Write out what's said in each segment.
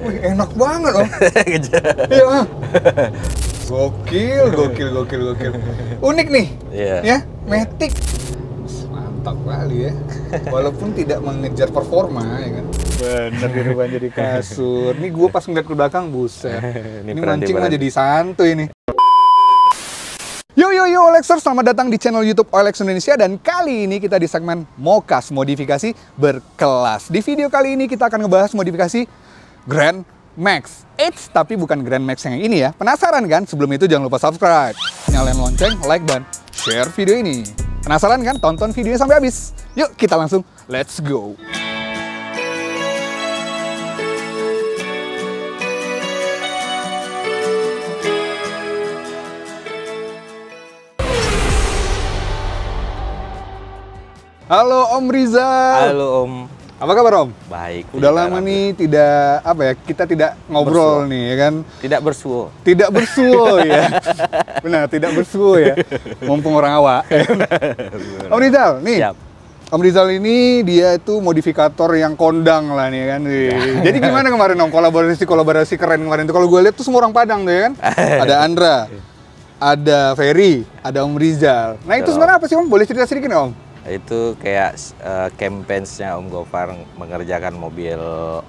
Wih, enak banget Om. Iya. Gokil. Unik nih. Iya. Ya, Matic. Mantap kali ya. Walaupun tidak mengejar performa ya kan. Bener dirubah jadi kasur. Nih gue pas ngeliat ke belakang, buset. Ini mancing mah jadi santuy nih. Yo Olexers, selamat datang di channel YouTube Olex Indonesia. Dan kali ini kita di segmen Mokas, modifikasi berkelas. Di video kali ini kita akan ngebahas modifikasi Grand Max. Eits, tapi bukan Grand Max yang ini ya. Penasaran kan? Sebelum itu jangan lupa subscribe, nyalain lonceng, like, dan share video ini. Penasaran kan? Tonton videonya sampai habis. Yuk kita langsung let's go. Halo Om Rizal. Halo Om. Apa kabar Om? Baik. Udah lama nih tidak kita tidak ngobrol bersuo nih ya kan? Tidak bersuo. Tidak bersuo ya. Benar, tidak bersuo ya. Mumpung orang awak. Om Rizal, nih. Siap. Om Rizal ini dia itu modifikator yang kondang lah nih kan. Jadi gimana kemarin Om kolaborasi keren kemarin itu? Kalau gue lihat tuh semua orang Padang tuh ya kan. Ada Andra, ada Ferry, ada Om Rizal. Nah itu sebenarnya apa sih Om? Boleh cerita sedikit Om? Itu kayak campaign-nya Om Gofar mengerjakan mobil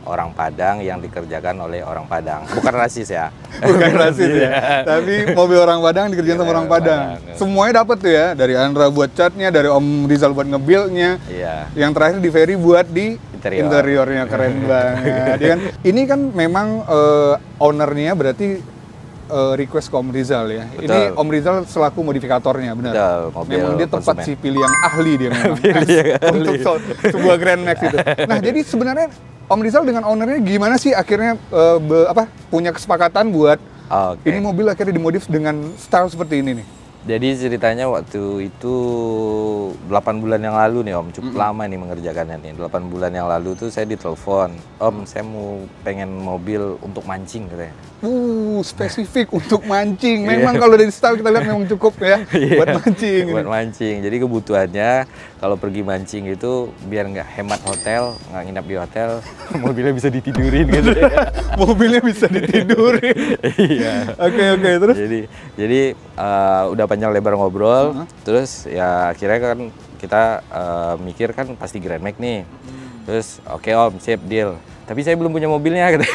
orang Padang yang dikerjakan oleh orang Padang. Bukan rasis ya. Bukan rasis ya. Tapi mobil orang Padang dikerjain sama orang Padang. Semuanya dapat tuh ya. Dari Andra buat catnya, dari Om Rizal buat nge-build-nya. Iya. Yang terakhir di Ferry buat di interiornya keren banget. Ya kan? Ini kan memang ownernya berarti request ke Om Rizal ya. Betul. Ini Om Rizal selaku modifikatornya, benar. Betul, mobil memang dia tepat konsumen. sih pilih yang ahli dia memang. Untuk sebuah Grand Max itu. Nah, jadi sebenarnya Om Rizal dengan ownernya gimana sih akhirnya punya kesepakatan buat ini mobil akhirnya dimodif dengan style seperti ini nih? Jadi ceritanya waktu itu 8 bulan yang lalu nih Om, cukup lama nih mengerjakannya nih. 8 bulan yang lalu tuh saya ditelepon, Om saya mau pengen mobil untuk mancing katanya. Spesifik untuk mancing. Memang kalau dari style kita lihat memang cukup ya buat mancing. Buat mancing. Jadi kebutuhannya kalau pergi mancing itu biar nggak hemat hotel, nggak nginap di hotel, mobilnya bisa ditidurin gitu. Mobilnya bisa ditidurin. Iya. Oke, terus? Jadi udah panjang lebar ngobrol, terus ya akhirnya kan kita mikir kan pasti Grand Max nih. Terus oke Om, sip deal. Tapi saya belum punya mobilnya gitu.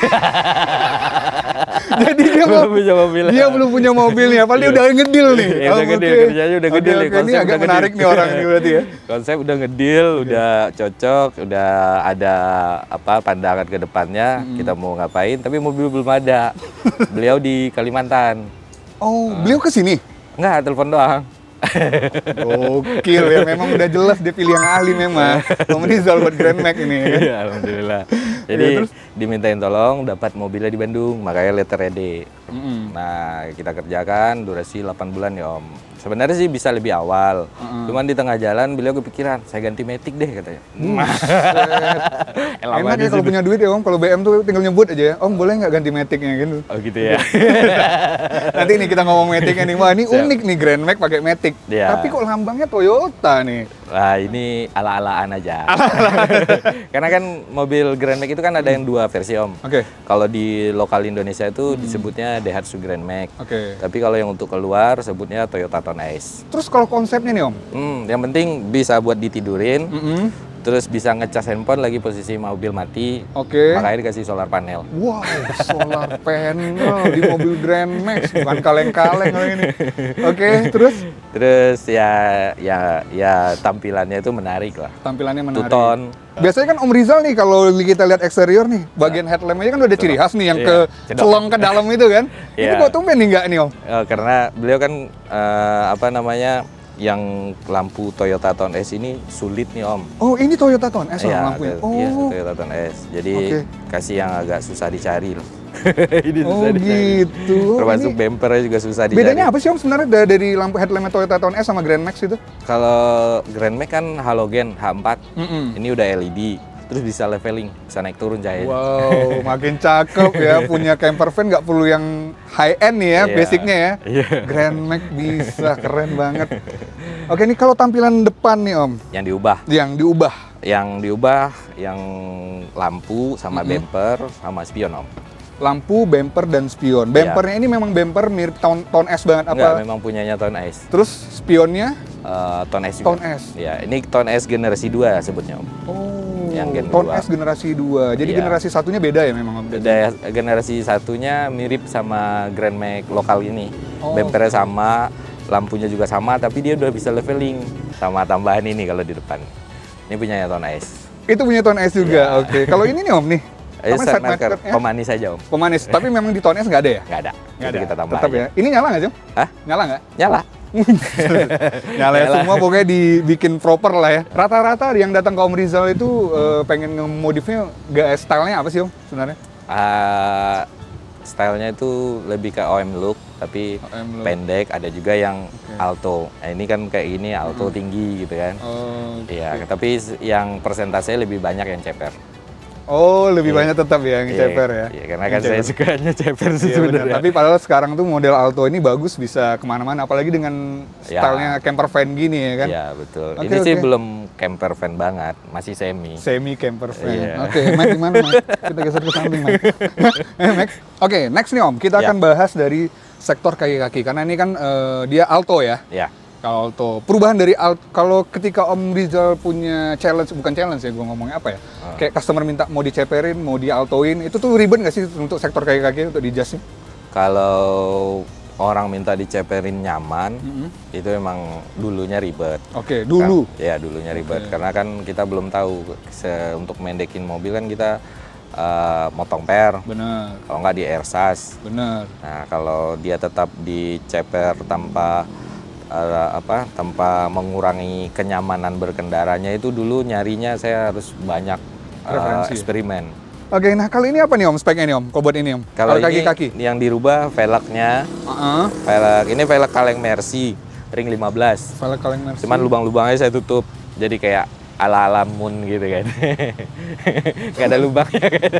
Jadi dia belum punya mobilnya, padahal dia udah ngedil nih. Udah ngedil, kerjanya udah ngedil nih. Ini agak menarik nih orang ini berarti ya. Konsep udah ngedil, udah cocok, udah ada pandangan ke depannya, kita mau ngapain, tapi mobil belum ada. Beliau di Kalimantan. Oh, beliau ke sini? Enggak, telepon doang. Gokil ya, memang udah jelas dia pilih yang ahli memang. Om Rizal buat Grand Max ini ya. Iya, alhamdulillah. Jadi dimintain tolong dapat mobilnya di Bandung, makanya letter ready. Nah, kita kerjakan durasi 8 bulan ya Om. Sebenarnya sih bisa lebih awal, cuman di tengah jalan beliau kepikiran, saya ganti Matic deh katanya. Enak ya kalau punya duit ya Om, kalau BM tuh tinggal nyebut aja ya, Om boleh nggak ganti Maticnya gitu. Oh gitu ya. Nanti nih kita ngomong Maticnya nih, wah ini unik nih Grand Max pakai Matic. Ya. Tapi kok lambangnya Toyota nih? Wah ini ala-alaan aja. Karena kan mobil Grand Max itu kan ada yang dua versi Om. Oke. Kalau di lokal Indonesia itu disebutnya Daihatsu Grand Max. Oke. Tapi kalau yang untuk keluar sebutnya Toyota Town Ace. Terus kalau konsepnya nih Om? Yang penting bisa buat ditidurin. Terus bisa ngecas handphone lagi posisi mobil mati. Oke. Makanya dikasih solar panel. Wow, solar panel di mobil Grand Max, bukan kaleng-kaleng kali ini. Oke, terus? Terus ya tampilannya itu menarik lah. Tampilannya menarik. Two-tone. Biasanya kan Om Rizal nih kalau kita lihat eksterior nih, bagian headlamp aja kan udah ada ciri khas nih yang ke celong ke dalam itu kan. Ini kok tumben nih nggak nih Om? Karena beliau kan yang lampu Toyota Town S ini sulit nih Om. Oh ini Toyota Town S lampunya? Iya, Toyota Town S. Jadi kasih yang agak susah dicari loh. Ini susah dicari. Gitu. Termasuk bempernya juga susah dicari. Bedanya apa sih Om sebenarnya dari lampu headlamp Toyota Town S sama Grand Max itu? Kalau Grand Max kan halogen H4, ini udah LED. Terus bisa leveling, bisa naik turun cahaya. Wow, makin cakep ya, punya camper van nggak perlu yang high end nih ya, basicnya ya. Grand Max bisa, keren banget. Oke, ini kalau tampilan depan nih Om. Yang diubah. Yang diubah. Yang diubah yang lampu sama bumper sama spion Om. Lampu, bumper, dan spion. Bumpernya ini memang bumper mirip Town S banget apa? Enggak, memang punyanya Town S. Terus spionnya? Town S juga. Town S. Ya, ini Town S generasi 2 sebutnya Om. Oh, yang Gen Town 2. S generasi 2. Jadi generasi satunya beda ya memang Om? Beda, generasi satunya mirip sama Grand Max lokal ini. Bumpernya sama, lampunya juga sama, tapi dia udah bisa leveling. Sama tambahan ini kalau di depan. Ini punyanya Town S. Itu punya Town S juga, oke. Kalau ini nih Om nih? Side marker, pemanis aja Om. Pemanis, tapi memang di Town S nggak ada ya? Nggak ada. Nggak ada. Kita tambah tetap aja. Ya. Ini nyala nggak Jom? Hah? Nyala nggak? Nyala. Nyala ya, semua pokoknya dibikin proper lah ya. Rata-rata yang datang ke Om Rizal itu pengen nge-modifnya stylenya apa sih Om sebenarnya? Stylenya itu lebih ke OM look, tapi pendek. Ada juga yang alto. Nah, ini kan kayak gini alto tinggi gitu kan. Iya, tapi yang persentasenya lebih banyak yang ceper. Oh, lebih banyak tetap ya yang ceper ya? Iya, karena kan saya sukanya ceper sih sebenarnya. Tapi padahal sekarang tuh model alto ini bagus, bisa kemana-mana, apalagi dengan stylenya camper van gini ya kan? Iya, betul. Ini sih belum camper van banget, masih semi. Semi camper van. Oke, Mike gimana Mike? Kita geser ke samping Mike. Mike. Oke, next nih Om, kita akan bahas dari sektor kaki-kaki, karena ini kan dia alto ya? Iya. Kalau alto, perubahan dari kalau ketika Om Rizal punya challenge, bukan challenge ya, gue ngomongnya apa ya? Kayak customer minta mau diceperin, mau dialtoin, itu tuh ribet nggak sih untuk sektor kaki-kaki untuk dijasnya? Kalau orang minta diceperin nyaman, itu emang dulunya ribet. Oke, dulu? Ya, dulunya ribet. Karena kan kita belum tahu, untuk mendekin mobil kan kita motong per. Bener. Kalau nggak di airsas. Bener. Nah, kalau dia tetap diceper tanpa tanpa mengurangi kenyamanan berkendaranya, itu dulu nyarinya saya harus banyak eksperimen. Oke, nah kali ini apa nih Om speknya nih Om? Kobot ini Om? Kalau ini kaki-kaki yang dirubah velgnya. Ini velg kaleng Mercy ring 15. Velg kaleng Mercy. Cuman lubang-lubangnya saya tutup. Jadi kayak ala-ala Moon gitu kan. Gak ada lubangnya kan.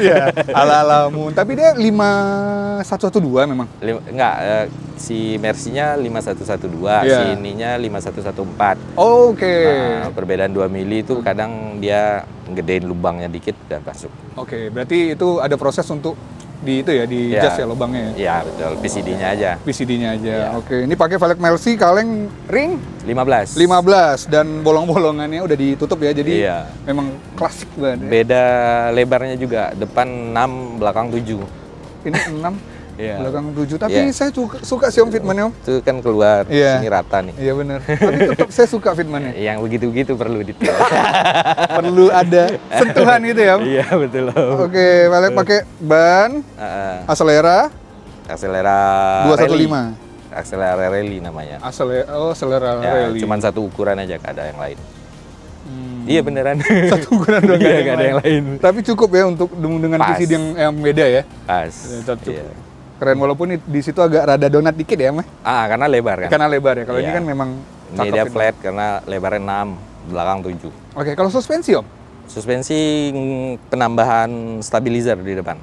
Iya, ala-ala Moon. Tapi dia 5112 memang? Enggak, si Mercy-nya 5112, si ininya 5114. Oke. Nah, perbedaan 2 mili itu kadang dia gedein lubangnya dikit dan masuk. Oke, berarti itu ada proses untuk di jas ya lubangnya ya? Iya, betul. PCD-nya aja. PCD-nya aja. Oke, ini pakai velg Mercy kaleng ring 15 dan bolong-bolongannya udah ditutup ya. Jadi memang klasik banget. Beda lebarnya juga, depan 6, belakang 7. Ini 6 belakang 7, tapi saya suka sih Om fitmannya Om. Itu kan keluar, sini rata nih. Iya benar. Tapi tetap saya suka fitmannya. Yang begitu-begitu perlu detail. Perlu ada sentuhan gitu ya Om? Iya betul Om. Oke, balik pakai ban, Acelera 215. Acelera Rally namanya. Acelera Rally. Cuman satu ukuran aja, gak ada yang lain. Iya beneran. Satu ukuran doang, gak ada yang lain. Tapi cukup ya untuk dengan PCD yang beda ya. Pas. Keren, walaupun di situ agak rada donat dikit ya, Mas? Karena lebar kan? Karena lebar ya. Kalau ini kan memang ini dia flat karena lebarnya 6, belakang 7. Oke, kalau suspensi Om? Suspensi penambahan stabilizer di depan.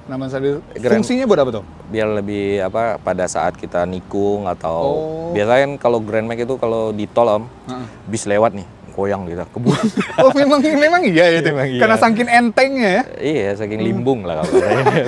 Penambahan stabilizer. Fungsinya buat apa tuh? Biar lebih pada saat kita nikung atau biasanya kan kalau Grand Max itu kalau di tol Om, bis lewat nih, goyang gitu, kebun. Oh memang iya itu. Karena saking entengnya ya. Iya, saking limbung lah kalau.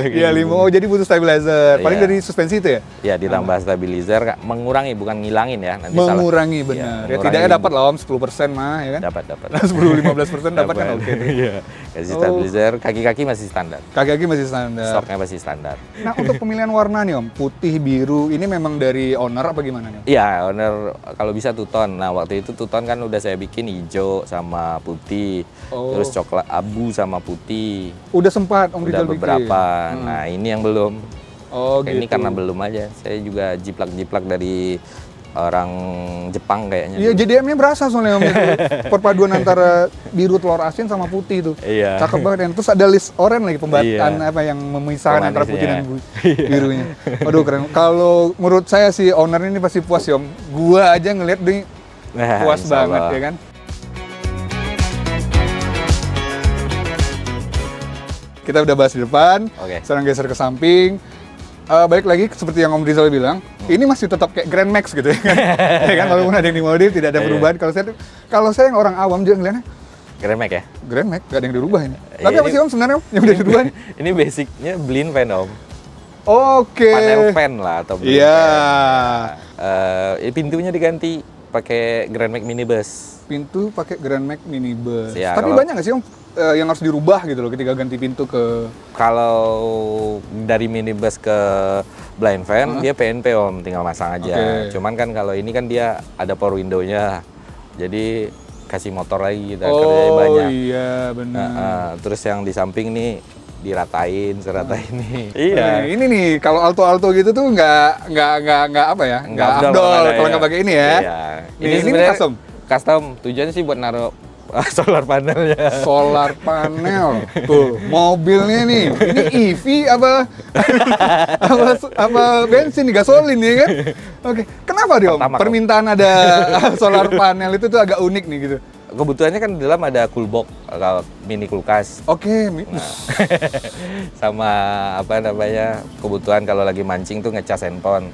Iya limbung. Oh jadi butuh stabilizer. Paling dari suspensi itu ya? Iya, ditambah stabilizer, mengurangi bukan ngilangin ya. Nanti mengurangi benar. Ya tidaknya dapat lah Om 10% mah ya kan? Dapat. 10-15% dapat kan oke. Iya. Kasih stabilizer, kaki-kaki masih standar. Kaki-kaki masih standar. Stoknya masih standar. Nah untuk pemilihan warna nih Om, putih, biru, ini memang dari owner apa gimana nih Om? Iya, owner kalau bisa two-tone. Nah waktu itu two-tone kan udah saya bikin hijau sama putih, terus coklat abu sama putih. Udah sempat Om Rizal bikin? Udah beberapa. Nah ini yang belum. Gitu. Ini karena belum aja. Saya juga jiplak-jiplak dari orang Jepang kayaknya. Iya, JDM-nya berasa soalnya Om itu. Perpaduan antara biru telur asin sama putih tuh. Iya. Cakep banget ya. Terus ada list oranye lagi pembataan apa yang memisahkan antara putih dan birunya. Waduh keren. Kalau menurut saya si owner ini pasti puas ya Om. Gua aja ngeliat nih puas banget ya kan. Kita udah bahas di depan, sekarang geser ke samping. Balik lagi seperti yang Om Rizal bilang, ini masih tetap kayak Grand Max gitu ya kan. Ya kan, walaupun ada yang dimodif tidak ada perubahan. Kalau saya yang orang awam juga ngeliatnya, Grand Max ya? Grand Max, gak ada yang dirubah ini. Tapi apa sih Om sebenarnya Om yang udah dirubah? Ini basicnya blind fan Om. Oke. Panel fan lah atau blind fan. Pintunya diganti pakai Grand Max minibus. Pintu pakai Grand Max minibus. Ya, tapi banyak nggak sih Om yang harus dirubah gitu loh ketika ganti pintu ke... Kalau dari minibus ke blind fan, dia PNP Om, tinggal masang aja. Cuman kan kalau ini kan dia ada power window-nya. Jadi kasih motor lagi kita kerjanya banyak. Oh iya benar. Terus yang di samping nih diratain, seratain nih. Iya. Ini nih kalau alto gitu tuh nggak apa ya? Nggak afdol kalau nggak pakai ini ya. Iya. Ini custom. Custom. Tujuannya sih buat naruh solar panelnya. Solar panel. Tuh, mobilnya nih. Ini EV apa bensin nih, gasolin ya kan? Oke. Kenapa dia Om? Permintaan ada solar panel itu tuh agak unik nih gitu. Kebutuhannya kan di dalam ada coolbox, mini kulkas. Oke. Sama apa namanya, kebutuhan kalau lagi mancing tuh ngecas handphone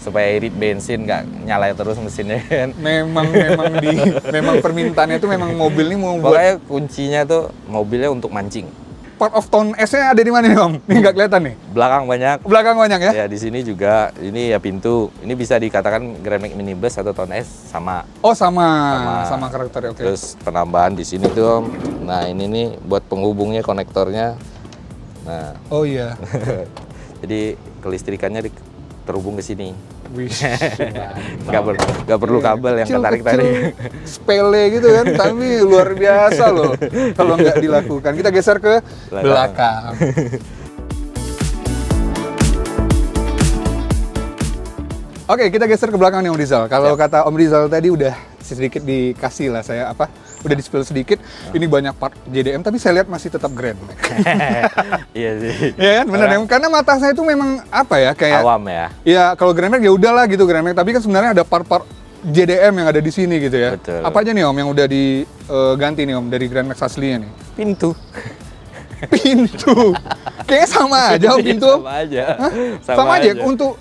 supaya irit bensin nggak nyala terus mesinnya kan. Memang permintaannya itu memang mobil ini mau buat. Pokoknya kuncinya tuh mobilnya untuk mancing. Part of Tone S-nya ada di mana nih Om? Ini nggak kelihatan nih. Belakang banyak. Belakang banyak ya? Ya di sini juga. Ini ya pintu. Ini bisa dikatakan Grand Max minibus atau Tone S sama. Oh sama karakternya. Oke. Terus penambahan di sini tuh Om. Nah ini nih buat penghubungnya, konektornya. Nah. Oh iya. Jadi kelistrikannya terhubung ke sini. Nggak perlu kabel yang ketarik-tarik. Sepele gitu kan, tapi luar biasa loh kalau nggak dilakukan. Kita geser ke belakang. Oke, kita geser ke belakang nih Om Rizal. Kalau kata Om Rizal tadi udah sedikit dikasih lah saya udah di-spill sedikit. Ini banyak part JDM, tapi saya lihat masih tetap Grand Max. Iya sih. Iya kan, benar ya. Karena mata saya itu memang apa ya, kayak awam ya. Iya, kalau Grand Max ya udahlah gitu Grand Max, tapi kan sebenarnya ada part-part JDM yang ada di sini gitu ya. Betul. Apa aja nih Om yang udah diganti nih Om dari Grand Max aslinya nih? Pintu. Pintu. Kayaknya sama aja Om pintu. Sama aja. Hah? Sama aja. Untuk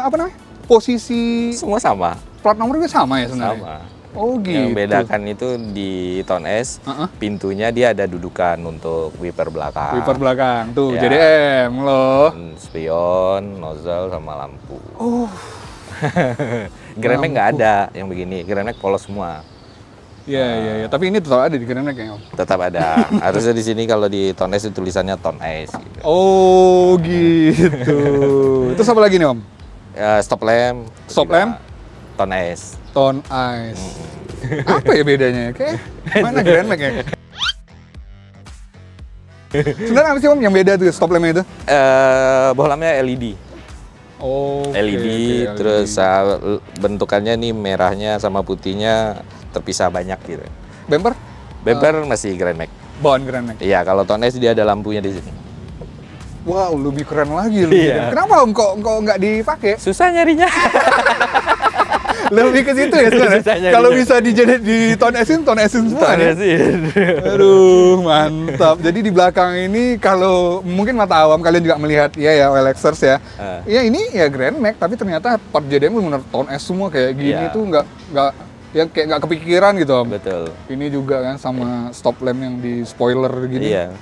apa namanya? Posisi semua sama. Plat nomor juga sama ya sebenarnya. Sama. Oh gitu. Yang bedakan itu di Tone S, pintunya dia ada dudukan untuk wiper belakang. Wiper belakang, tuh ya. JDM loh. Spion, nozzle, sama lampu. Oh. Grand Max nggak ada yang begini, Grand Max polos semua. Iya. Tapi ini tetap ada di Grand Max ya Om? Tetap ada. Harusnya di sini kalau di Tone S itu tulisannya Tone S. Gitu. Oh gitu. Terus apa lagi nih Om? Stop lamp. Stop lamp? Tone S. Tone S. Apa ya bedanya? Kayak mana Grand Max ya? Sebenarnya apa sih Om yang beda tuh stop lamp itu? Bohlamnya LED. Oh. LED, terus bentukannya nih merahnya sama putihnya terpisah banyak gitu. Bumper? Bumper masih Grand Max. Bawaan Grand Max. Iya, kalau Tone S dia ada lampunya di sini. Wow, lebih keren lagi. Iya. Kenapa Om kok nggak dipakai? Susah nyarinya. Lebih ke situ ya sebenarnya. Kalau bisa di Tone S-in semua. Tone S-in. Aduh, mantap. Jadi di belakang ini kalau mungkin mata awam kalian juga melihat ya OLXers ya. Ya ini ya Grand Max, tapi ternyata part JDM benar Tone S semua kayak gini tuh nggak ya kayak nggak kepikiran gitu Om. Betul. Ini juga kan sama stop lamp yang di spoiler gini. Iya.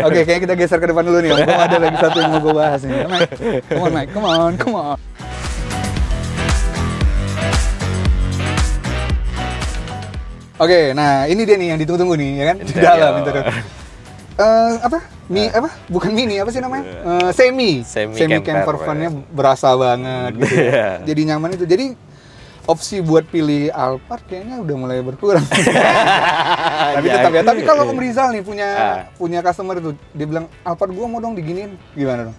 Oke, kayaknya kita geser ke depan dulu nih Om. Ada lagi satu yang mau gue bahas nih. Mike, come on. Oke, nah ini dia nih yang ditunggu-tunggu nih, ya kan? Di dalam itu. Bukan mini, apa sih namanya? Semi camper van-nya berasa banget gitu. Jadi nyaman itu. Jadi opsi buat pilih Alphard kayaknya udah mulai berkurang. Tapi tetap ya. Tapi kalau Om Rizal nih punya customer itu, dia bilang Alphard gua mau dong diginiin, gimana dong?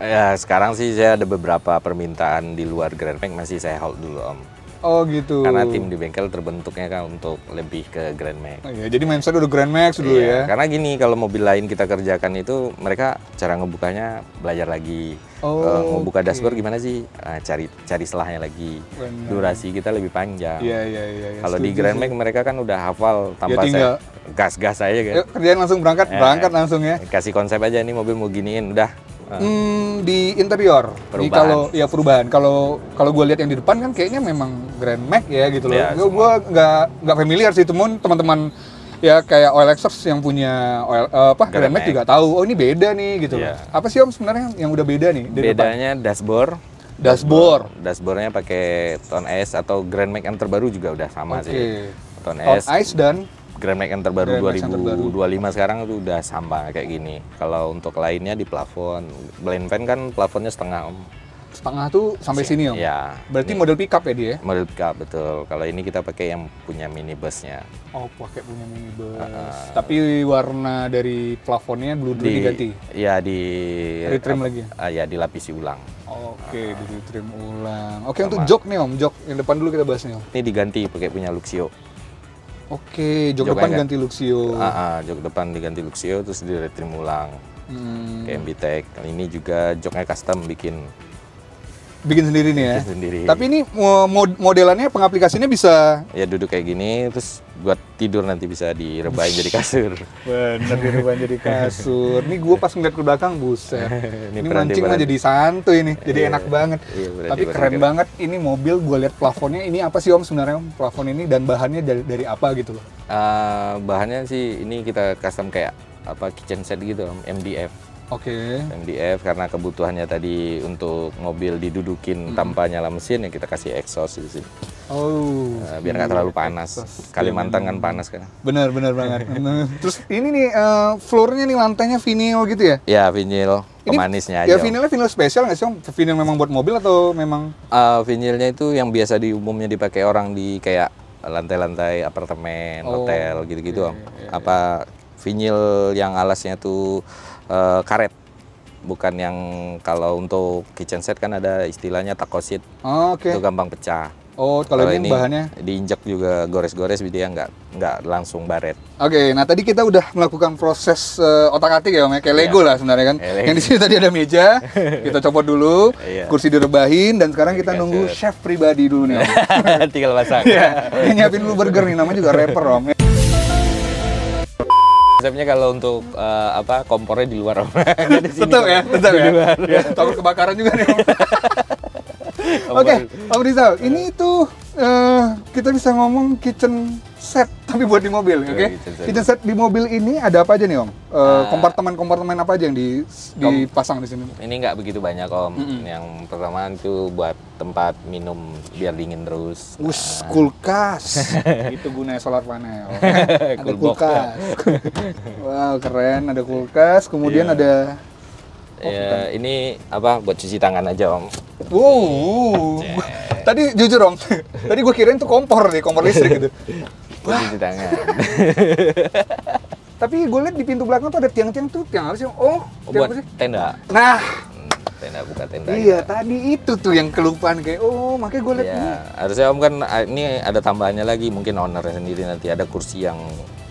Ya sekarang sih saya ada beberapa permintaan di luar Grand Max masih saya hold dulu Om. Oh gitu. Karena tim di bengkel terbentuknya kan untuk lebih ke Grand Max. Oh, iya, jadi mindset udah Grand Max dulu ya. Karena gini, kalau mobil lain kita kerjakan itu mereka cara ngebukanya belajar lagi. Ngebuka dashboard gimana sih? Cari selahnya lagi. Benar. Durasi kita lebih panjang. Iya. Kalau di Grand Max mereka kan udah hafal tanpa saya gas aja kan. Yuk, kerjaan langsung berangkat langsung ya. Kasih konsep aja nih mobil mau giniin udah. Di interior, perubahan. Perubahan. Kalau gue lihat yang di depan kan kayaknya memang Grand Max ya gitu loh. Ya, gue nggak familiar sih, teman-teman Ya kayak OLX yang punya Grand Max juga tahu, oh ini beda nih gitu. Iya. Apa sih Om sebenarnya yang udah beda nih? Bedanya dashboard. Dashboardnya pakai Tone S atau Grand Max yang terbaru juga udah sama sih. Tone S dan Grand Max yang terbaru 2025 sekarang itu udah sama kayak gini. Kalau untuk lainnya di plafon, blind fan kan plafonnya setengah Om. Setengah tuh sampai sini Om? Ya. Berarti model pickup ya dia? Model pickup, betul. Kalau ini kita pakai yang punya minibusnya. Oh, pakai punya minibus. Tapi warna dari plafonnya dulu diganti? Iya, retrim lagi? Ya, dilapisi ulang. Oke, ditrim ulang. Oke, untuk jok nih Om, jok yang depan dulu kita bahas nih Om. Ini diganti pakai punya Luxio. Oke, jok depan ganti Luxio. Jok depan diganti Luxio, terus di-retrim ulang. Kayak MBTEC. Ini juga joknya custom bikin sendiri nih ya? Sendiri. Tapi ini modelannya, pengaplikasinya bisa... Ya duduk kayak gini, terus buat tidur nanti bisa direbahin jadi kasur. Bener, direbahin jadi kasur. Ini gue pas ngeliat ke belakang, buset. Ini mancing mah jadi santuy nih, jadi enak banget. Tapi keren banget, ini mobil gue lihat plafonnya, ini apa sih Om sebenarnya Om? Plafon ini dan bahannya dari apa gitu loh? Bahannya sih, ini kita custom kayak kitchen set gitu Om, MDF. Oke. MDF karena kebutuhannya tadi untuk mobil didudukin tanpa nyala mesin ya kita kasih exhaust di sini. Oh. Biar nggak terlalu panas. Kalimantan kan panas kan. Benar banget. Terus ini nih floornya nih lantainya vinyl gitu ya? Ya vinyl. Pemanisnya aja. Ya vinylnya vinyl spesial nggak sih Om? Vinyl memang buat mobil atau memang? Vinylnya itu yang biasa umumnya dipakai orang di kayak lantai-lantai apartemen, hotel gitu-gitu Om. Vinyl yang alasnya tuh karet, bukan yang kalau untuk kitchen set kan ada istilahnya takosit, itu gampang pecah. Oh, kalau ini bahannya diinjak juga gores-gores, dia nggak langsung baret. Oke, nah tadi kita udah melakukan proses otak-atik ya Om, kayak Lego lah sebenarnya kan. Yang di sini tadi ada meja, kita copot dulu, kursi direbahin, dan sekarang kita nunggu chef pribadi dulu nih Om. Tinggal masak. Nyiapin dulu burger nih, namanya juga rapper Om. Konsepnya kalau untuk kompornya di luar Om. Tetap ya. Takut kebakaran juga nih Om. Oke, Om Rizal, ini tuh kita bisa ngomong kitchen set tapi buat di mobil, oke? Kitchen set di mobil ini ada apa aja nih Om? Kompartemen apa aja yang dipasang di sini? Ini nggak begitu banyak Om. Yang pertama itu buat tempat minum biar dingin terus. Kulkas. Itu gunanya solar panel. Ada kulkas. Wow, keren, ada kulkas. Kemudian ada ini buat cuci tangan aja Om. Wow. Tadi jujur Om, tadi gue kirain tuh kompor listrik gitu. Buat cuci tangan. Tapi gue lihat di pintu belakang tuh ada tiang-tiang tuh, tiang apa sih? Buat tenda. Nah, buka tenda. Iya, gitu. Tadi itu tuh yang kelupaan kayak makanya gue lihat ini. Harusnya Om kan ini ada tambahannya lagi, mungkin ownernya sendiri nanti ada kursi yang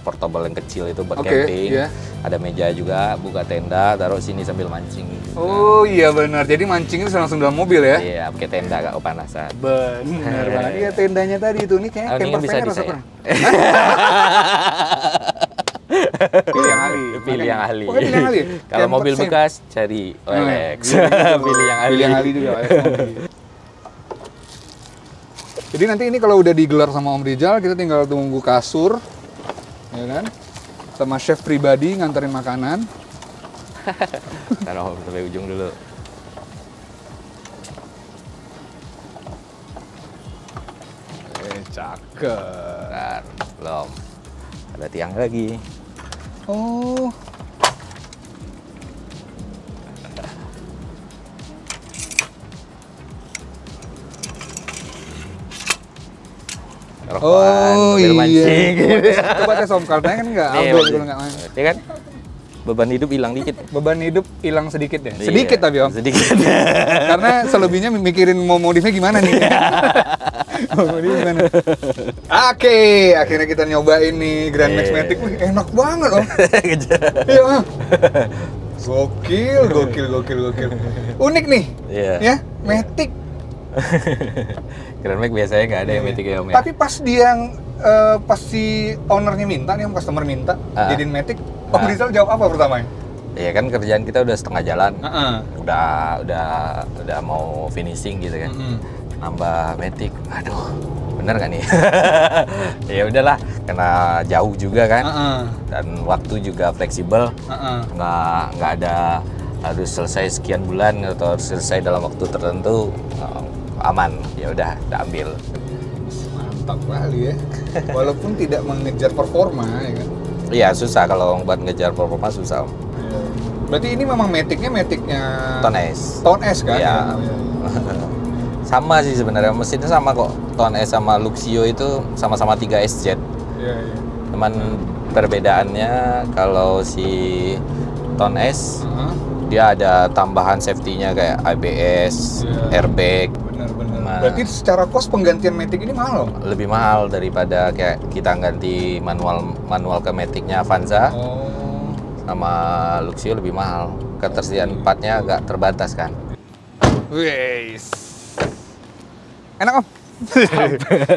portable yang kecil itu buat camping. Ada meja juga, buka tenda, taruh sini sambil mancing. Oh iya benar. Jadi mancingnya langsung dalam mobil ya? Iya, pakai tenda gak kepanasan. Benar banget. Iya, tendanya tadi itu nih kayak camper van rasa kurang. Pilih yang ahli. Kalau mobil bekas cari OLX. Pilih yang ahli juga. Jadi nanti ini kalau udah digelar sama Om Rizal, kita tinggal tunggu kasur, ya kan? Sama chef pribadi nganterin makanan. Taruh sampai ujung dulu. Cakep. Belum. Ada tiang lagi. Oh. Mancing. Coba tes Om, karena kan nggak outdoor kalau nggak main. Ya kan? Beban hidup hilang dikit. Beban hidup hilang sedikit ya? Sedikit tapi Om? Sedikit. Karena selebihnya mikirin mau modifnya gimana nih. Oke, akhirnya kita nyobain nih Grand Max Matic. Wih, enak banget Om. Iya. Gokil. Unik nih. Ya, Matic. Grand Max biasanya nggak ada yang Matic ya Om ya. Tapi pas si ownernya minta nih Om, customer minta jadiin Matic, Om Rizal jawab apa pertamanya? Iya kan kerjaan kita udah setengah jalan, udah mau finishing gitu kan. nambah matic. Aduh, bener gak nih? Ya udahlah, karena jauh juga kan, dan waktu juga fleksibel, nggak ada harus selesai sekian bulan atau harus selesai dalam waktu tertentu, aman. Ya udah, ambil. Mantap kali ya. Walaupun tidak mengejar performa, ya kan? Iya, susah kalau buat ngejar performa, susah. Berarti ini memang maticnya Tone S. Tone S kan? Iya. Sama sih sebenarnya, mesinnya sama kok. Tone S sama Luxio itu sama-sama 3SZ. Iya. Cuman perbedaannya kalau si Tone S dia ada tambahan safety-nya kayak ABS, airbag. Benar. Berarti secara cost penggantian matic ini mahal? Lebih mahal daripada kayak kita ganti manual ke maticnya Avanza. Sama Luxio lebih mahal. Ketersediaan partnya agak terbatas kan. Wes. Enak Om.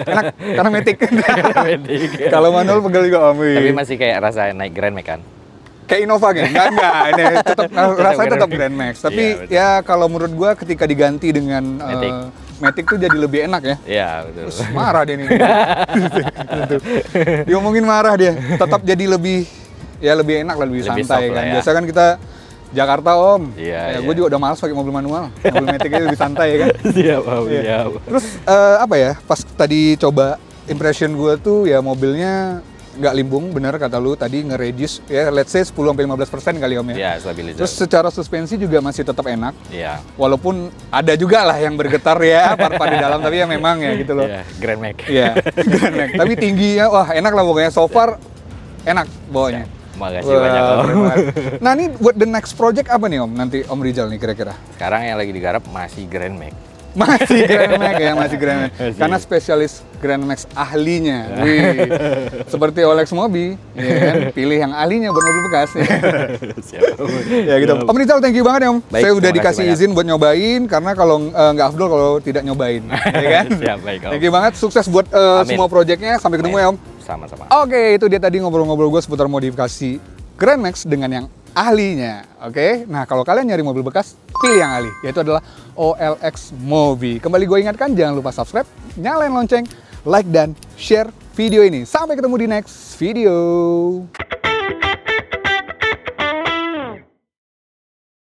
Enak karena matic. Kalau manual pegel juga Om. Tapi masih kayak rasa naik Grand Max kan? Kayak Innova kan? Enggak. Ini tetap rasanya tetap Grand Max. Tapi ya kalau menurut gua ketika diganti dengan matic tuh jadi lebih enak ya. Iya, betul. Terus marah dia nih. Diomongin marah dia. Tetap jadi lebih enak lah, lebih santai kan. Biasa kan kita Jakarta Om. Iya. Gue juga udah malas pakai mobil manual. Mobil maticnya lebih santai ya kan. Siap, Om. Siap. Terus apa ya? Pas tadi coba impression gue tuh ya mobilnya nggak limbung, bener kata lu tadi nge-reduce ya, let's say 10-15% kali Om ya. Iya, stabilizer. Terus secara suspensi juga masih tetap enak. Iya. Walaupun ada juga lah yang bergetar ya part-part di dalam, tapi ya memang ya gitu loh. Iya, Grand Max. Iya, Grand Max. Tapi tingginya wah enak lah pokoknya, so far enak bawanya. Makasih banyak Om. Nah ini buat the next project apa nih Om? Nanti Om Rizal nih kira-kira? Sekarang yang lagi digarap masih Grand Max. Masih Grand Max ya, masih Grand Max. Karena spesialis Grand Max ahlinya. Wih. Seperti Olex Mobi, ya kan? Pilih yang ahlinya buat mobil bekas. Siap. Ya gitu. Om Rizal, thank you banget ya Om. Baik, saya udah dikasih izin buat nyobain, karena kalau nggak afdol kalau tidak nyobain. Ya kan? Siap, baik Om. Thank you banget, sukses buat semua proyeknya. Sampai ketemu ya Om. Sama-sama. Oke, itu dia tadi ngobrol-ngobrol gue seputar modifikasi Grand Max dengan yang ahlinya. Oke, nah kalau kalian nyari mobil bekas, pilih yang ahli, yaitu adalah OLX Mobi. Kembali gue ingatkan, jangan lupa subscribe, nyalain lonceng, like dan share video ini. Sampai ketemu di next video.